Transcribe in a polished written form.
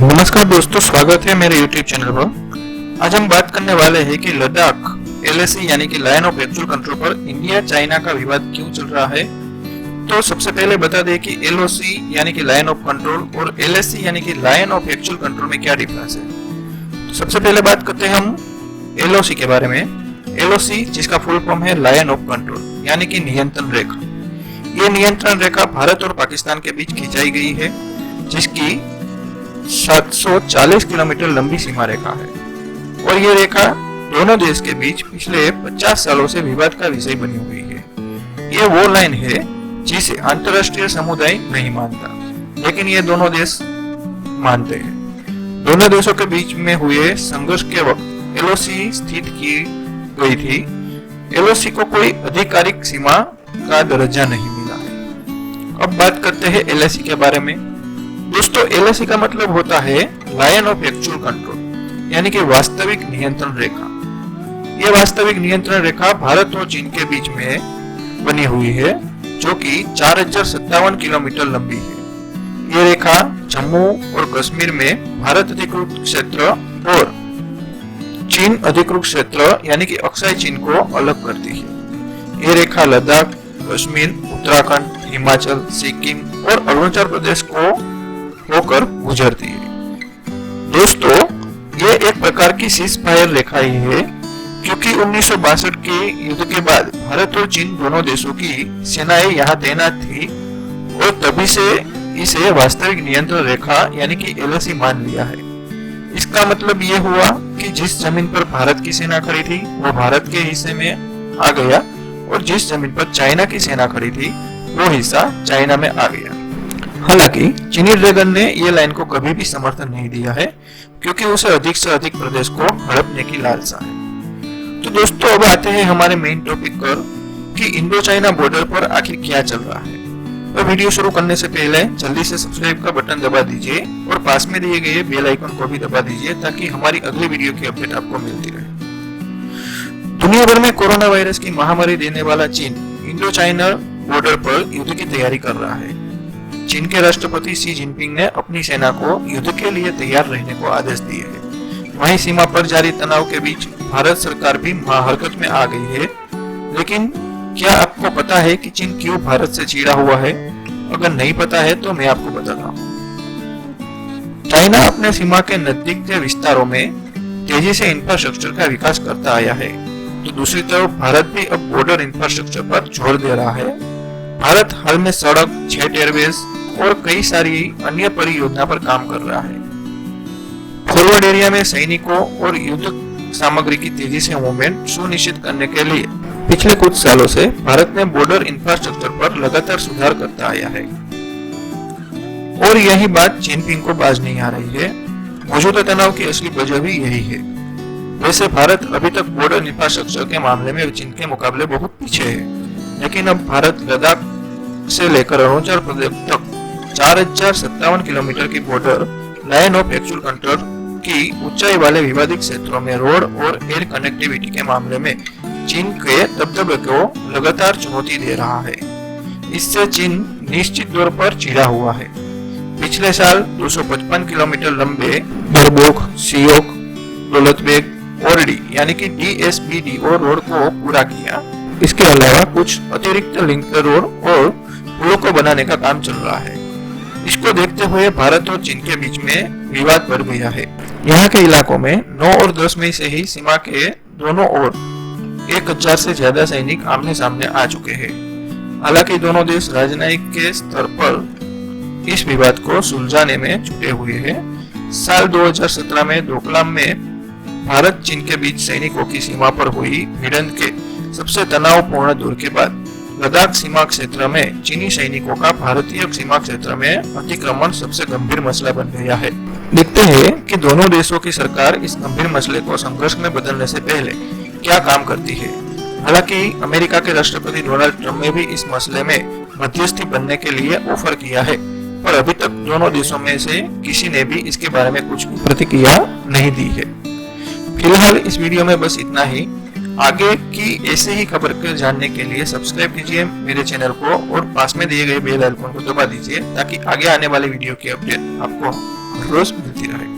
नमस्कार दोस्तों, स्वागत है मेरे YouTube चैनल पर। आज हम बात करने वाले हैं कि लद्दाख एलएसी यानी कि लाइन ऑफ एक्चुअल कंट्रोल पर इंडिया चाइना का विवाद क्यों चल रहा है। तो सबसे पहले बता दें कि एलओसी यानी कि लाइन ऑफ कंट्रोल और एलएसी यानी कि लाइन ऑफ एक्चुअल कंट्रोल में क्या डिफरेंस है। तो सबसे पहले बात करते हैं हम एलओसी के बारे में। एलओसी जिसका फुल फॉर्म है लाइन ऑफ कंट्रोल यानी कि नियंत्रण रेखा। ये नियंत्रण रेखा भारत और पाकिस्तान के बीच खिंचाई गई है, जिसकी 740 किलोमीटर लंबी सीमा रेखा है और ये रेखा दोनों देश के बीच पिछले 50 सालों से विवाद का विषय बनी हुई है। ये वो लाइन है जिसे अंतरराष्ट्रीय समुदाय नहीं मानता, लेकिन ये दोनों देश मानते हैं। दोनों देशों के बीच में हुए संघर्ष के वक्त एलओसी स्थित की गई थी। एलओसी को कोई आधिकारिक सीमा का दर्जा नहीं मिला है। अब बात करते हैं एलएसी के बारे में। दोस्तों, एलएसी का मतलब होता है लाइन ऑफ एक्चुअल कंट्रोल यानी कि वास्तविक नियंत्रण रेखा। यह वास्तविक नियंत्रण रेखा भारत और चीन के बीच में बनी हुई है, जो कि 4057 किलोमीटर लंबी है। यह रेखा जम्मू और कश्मीर में भारत अधिकृत क्षेत्र और चीन अधिकृत क्षेत्र यानी कि अक्साई चीन को अलग करती है। यह रेखा लद्दाख, कश्मीर, उत्तराखंड, हिमाचल, सिक्किम और अरुणाचल प्रदेश को होकर गुजरती है। दोस्तों, ये एक प्रकार की सीज फायर रेखा ही है, क्योंकि 1962 के युद्ध के बाद भारत और चीन दोनों देशों की सेनाएं यहाँ तैनात थी और तभी से इसे वास्तविक नियंत्रण रेखा यानी कि एलएसी मान लिया है। इसका मतलब ये हुआ कि जिस जमीन पर भारत की सेना खड़ी थी वो भारत के हिस्से में आ गया और जिस जमीन पर चाइना की सेना खड़ी थी वो हिस्सा चाइना में आ गया। हालांकि चीनी ड्रैगन ने ये लाइन को कभी भी समर्थन नहीं दिया है, क्योंकि उसे अधिक से अधिक प्रदेश को हड़पने की लालसा है। तो दोस्तों, अब आते हैं हमारे मेन टॉपिक पर कि इंडो चाइना बॉर्डर पर आखिर क्या चल रहा है। तो वीडियो शुरू करने से पहले जल्दी से सब्सक्राइब का बटन दबा दीजिए और पास में दिए गए बेल आइकन को भी दबा दीजिए, ताकि हमारी अगली वीडियो की अपडेट आपको मिलती रहे। दुनिया भर में कोरोना वायरस की महामारी देने वाला चीन इंडो चाइना बॉर्डर पर युद्ध की तैयारी कर रहा है। चीन के राष्ट्रपति शी जिनपिंग ने अपनी सेना को युद्ध के लिए तैयार रहने को आदेश दिए हैं। वहीं सीमा पर जारी तनाव के बीच भारत सरकार भी हरकत में आ गई है। लेकिन क्या आपको पता है कि चीन क्यों भारत से चिढ़ा हुआ है? अगर नहीं पता है तो मैं आपको बताता हूँ। चाइना अपने सीमा के नजदीक के विस्तारों में तेजी से इंफ्रास्ट्रक्चर का विकास करता आया है, तो दूसरी तरफ भारत भी अब बॉर्डर इंफ्रास्ट्रक्चर पर जोर दे रहा है। भारत हाल में सड़क, जेट एयरवेज और कई सारी अन्य परियोजना पर काम कर रहा है। फॉरवर्ड एरिया में सैनिकों और युद्ध सामग्री की तेजी से मूवमेंट सुनिश्चित करने के लिए पिछले कुछ सालों से भारत ने बॉर्डर इंफ्रास्ट्रक्चर पर लगातार सुधार करता आया है और यही बात जिनपिंग को बाज नहीं आ रही है। मौजूदा तनाव की असली वजह भी यही है। वैसे भारत अभी तक बॉर्डर इंफ्रास्ट्रक्चर के मामले में चीन के मुकाबले बहुत पीछे है, लेकिन अब भारत लद्दाख से लेकर अरुणाचल प्रदेश तक 4057 किलोमीटर की border line of actual control की ऊंचाई वाले विवादित क्षेत्रों में रोड और एयर कनेक्टिविटी के मामले में चीन के दबदबे को लगातार चुनौती दे रहा है। इससे चीन निश्चित तौर पर चिढ़ा हुआ है। पिछले साल 255 किलोमीटर लंबे बरबोक, सियोक, दौलतबेग, ओरडी यानी कि DSBDO रोड को पूरा किया। इसके अलावा कुछ अतिरिक्त लिंक रोड और पुलों को बनाने का काम चल रहा है। इसको देखते हुए भारत और चीन के बीच में विवाद बढ़ गया है। यहाँ के इलाकों में 9 और 10 मई से ही सीमा के दोनों ओर 1000 से ज्यादा सैनिक आमने सामने आ चुके हैं। हालांकि दोनों देश राजनयिक के स्तर पर इस विवाद को सुलझाने में जुटे हुए हैं। साल 2017 में डोकलाम में भारत चीन के बीच सैनिकों की सीमा पर हुई भिड़ंत के सबसे तनावपूर्ण दौर के बाद लद्दाख सीमा क्षेत्र में चीनी सैनिकों का भारतीय सीमा क्षेत्र में अतिक्रमण सबसे गंभीर मसला बन गया है। देखते हैं कि दोनों देशों की सरकार इस गंभीर मसले को संघर्ष में बदलने से पहले क्या काम करती है। हालांकि अमेरिका के राष्ट्रपति डोनाल्ड ट्रंप ने भी इस मसले में मध्यस्थी बनने के लिए ऑफर किया है, पर अभी तक दोनों देशों में से किसी ने भी इसके बारे में कुछ प्रतिक्रिया नहीं दी है। फिलहाल इस वीडियो में बस इतना ही। आगे की ऐसे ही खबर को जानने के लिए सब्सक्राइब कीजिए मेरे चैनल को और पास में दिए गए बेल आइकन को दबा दीजिए, ताकि आगे आने वाली वीडियो की अपडेट आपको रोज मिलती रहे।